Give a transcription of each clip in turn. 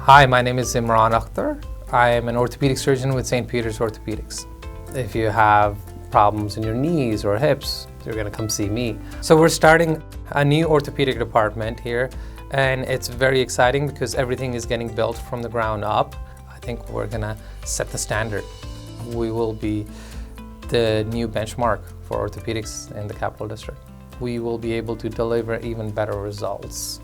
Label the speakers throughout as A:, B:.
A: Hi, my name is Imran Akhtar. I am an orthopedic surgeon with St. Peter's Orthopedics. If you have problems in your knees or hips, you're going to come see me. So we're starting a new orthopedic department here, and it's very exciting because everything is getting built from the ground up. I think we're going to set the standard. We will be the new benchmark for orthopedics in the Capital District. We will be able to deliver even better results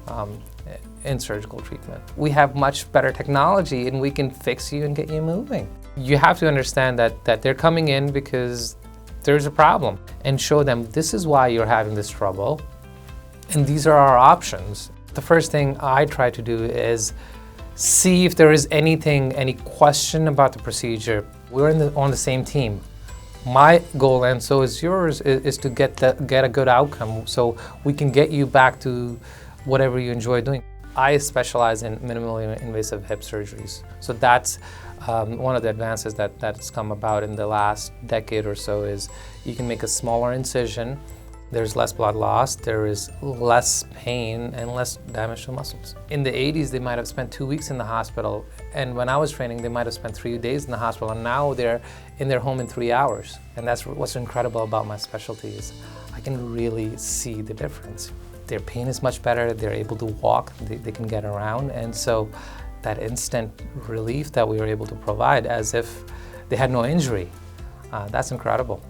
A: in surgical treatment. We have much better technology and we can fix you and get you moving. You have to understand that they're coming in because there's a problem, and show them this is why you're having this trouble and these are our options. The first thing I try to do is see if there is any question about the procedure. We're on the same team. My goal, and so is yours, is to get a good outcome so we can get you back to whatever you enjoy doing. I specialize in minimally invasive hip surgeries. So that's one of the advances that's come about in the last decade or so is you can make a smaller incision, there's less blood loss, there is less pain and less damage to muscles. In the 80s, they might have spent 2 weeks in the hospital, and when I was training, they might have spent 3 days in the hospital, and now they're in their home in 3 hours. And that's what's incredible about my specialty is I can really see the difference. Their pain is much better, they're able to walk, they can get around, and so that instant relief that we were able to provide as if they had no injury, that's incredible.